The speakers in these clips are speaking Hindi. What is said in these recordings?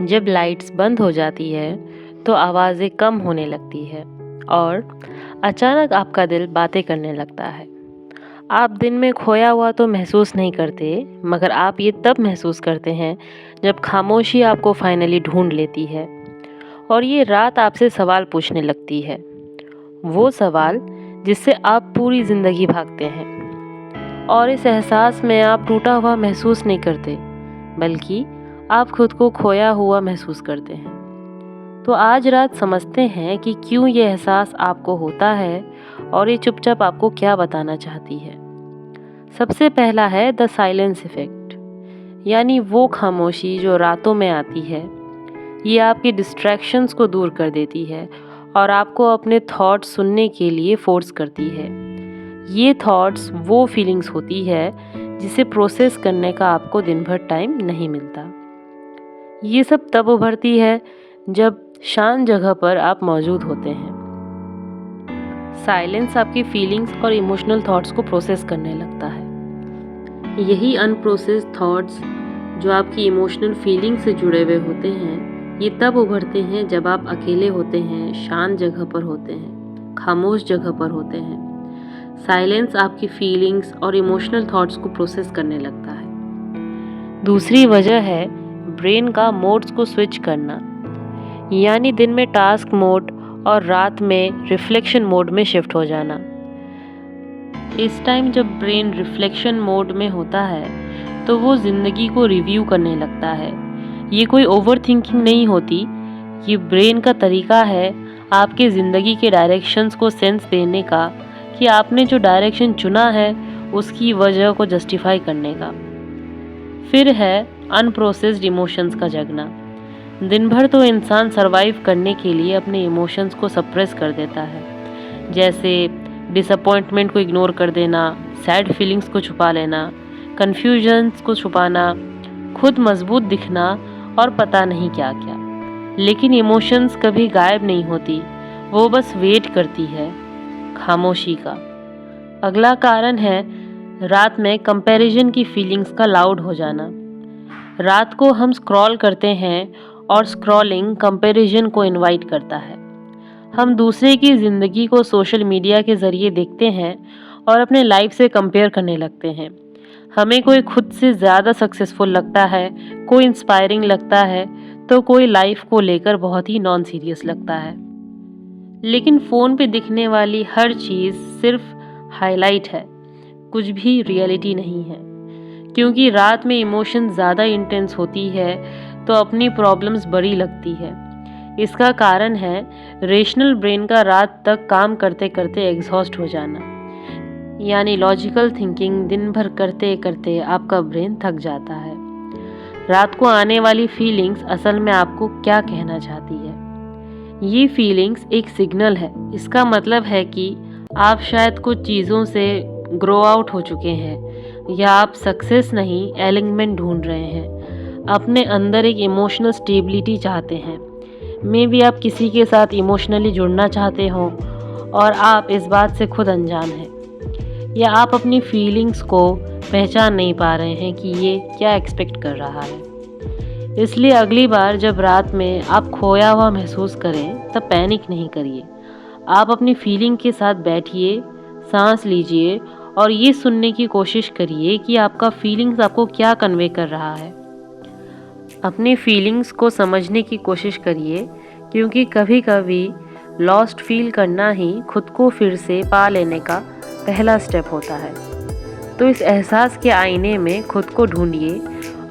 जब लाइट्स बंद हो जाती है तो आवाज़ें कम होने लगती है और अचानक आपका दिल बातें करने लगता है। आप दिन में खोया हुआ तो महसूस नहीं करते, मगर आप ये तब महसूस करते हैं जब खामोशी आपको फाइनली ढूंढ लेती है और ये रात आपसे सवाल पूछने लगती है। वो सवाल जिससे आप पूरी ज़िंदगी भागते हैं और इस एहसास में आप टूटा हुआ महसूस नहीं करते, बल्कि आप खुद को खोया हुआ महसूस करते हैं। तो आज रात समझते हैं कि क्यों ये एहसास आपको होता है और ये चुपचाप आपको क्या बताना चाहती है। सबसे पहला है द साइलेंस इफ़ेक्ट, यानी वो खामोशी जो रातों में आती है। ये आपकी डिस्ट्रैक्शंस को दूर कर देती है और आपको अपने थॉट्स सुनने के लिए फोर्स करती है। ये थॉट्स वो फीलिंग्स होती है जिसे प्रोसेस करने का आपको दिन भर टाइम नहीं मिलता। ये सब तब उभरती है जब शांत जगह पर आप मौजूद होते हैं। साइलेंस आपकी फीलिंग्स और इमोशनल थॉट्स को प्रोसेस करने लगता है। यही अनप्रोसेस्ड थॉट्स जो आपकी इमोशनल फीलिंग से जुड़े हुए होते हैं, ये तब उभरते हैं जब आप अकेले होते हैं, शांत जगह पर होते हैं, खामोश जगह पर होते हैं। साइलेंस आपकी फीलिंग्स और इमोशनल थॉट्स को प्रोसेस करने लगता है। दूसरी वजह है ब्रेन का मोड्स को स्विच करना, यानी दिन में टास्क मोड और रात में रिफ्लेक्शन मोड में शिफ्ट हो जाना। इस टाइम जब ब्रेन रिफ्लेक्शन मोड में होता है तो वो ज़िंदगी को रिव्यू करने लगता है। ये कोई ओवर थिंकिंग नहीं होती, ये ब्रेन का तरीका है आपके ज़िंदगी के डायरेक्शंस को सेंस देने का कि आपने जो डायरेक्शन चुना है उसकी वजह को जस्टिफाई करने का। फिर है अनप्रोसेस्ड इमोशंस का जगना। दिन भर तो इंसान सरवाइव करने के लिए अपने इमोशंस को सप्रेस कर देता है, जैसे डिसअपॉइंटमेंट को इग्नोर कर देना, सैड फीलिंग्स को छुपा लेना, कन्फ्यूजन्स को छुपाना, खुद मजबूत दिखना और पता नहीं क्या क्या। लेकिन इमोशंस कभी गायब नहीं होती, वो बस वेट करती है, खामोशी का। अगला कारण है रात में कंपैरिजन की फीलिंग्स का लाउड हो जाना। रात को हम स्क्रॉल करते हैं और स्क्रॉलिंग कंपैरिजन को इनवाइट करता है। हम दूसरे की ज़िंदगी को सोशल मीडिया के ज़रिए देखते हैं और अपने लाइफ से कंपेयर करने लगते हैं। हमें कोई खुद से ज़्यादा सक्सेसफुल लगता है, कोई इंस्पायरिंग लगता है, तो कोई लाइफ को लेकर बहुत ही नॉन सीरियस लगता है। लेकिन फ़ोन पे दिखने वाली हर चीज़ सिर्फ हाईलाइट है, कुछ भी रियलिटी नहीं है। क्योंकि रात में इमोशन ज़्यादा इंटेंस होती है तो अपनी प्रॉब्लम्स बड़ी लगती है। इसका कारण है रेशनल ब्रेन का रात तक काम करते करते एग्जॉस्ट हो जाना, यानी लॉजिकल थिंकिंग दिन भर करते करते आपका ब्रेन थक जाता है। रात को आने वाली फीलिंग्स असल में आपको क्या कहना चाहती है? ये फीलिंग्स एक सिग्नल है। इसका मतलब है कि आप शायद कुछ चीज़ों से ग्रो आउट हो चुके हैं, या आप सक्सेस नहीं एलिमेंट ढूंढ रहे हैं। अपने अंदर एक इमोशनल स्टेबिलिटी चाहते हैं। मे बी आप किसी के साथ इमोशनली जुड़ना चाहते हो और आप इस बात से खुद अनजान हैं, या आप अपनी फीलिंग्स को पहचान नहीं पा रहे हैं कि ये क्या एक्सपेक्ट कर रहा है। इसलिए अगली बार जब रात में आप खोया हुआ महसूस करें तब पैनिक नहीं करिए। आप अपनी फीलिंग के साथ बैठिए, सांस लीजिए और ये सुनने की कोशिश करिए कि आपका फीलिंग्स आपको क्या कन्वे कर रहा है। अपनी फीलिंग्स को समझने की कोशिश करिए, क्योंकि कभी कभी लॉस्ट फील करना ही खुद को फिर से पा लेने का पहला स्टेप होता है। तो इस एहसास के आईने में खुद को ढूंढिए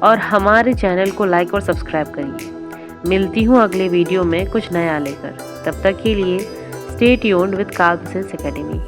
और हमारे चैनल को लाइक और सब्सक्राइब करिए। मिलती हूँ अगले वीडियो में कुछ नया लेकर। तब तक के लिए stay tuned with calm sense academy.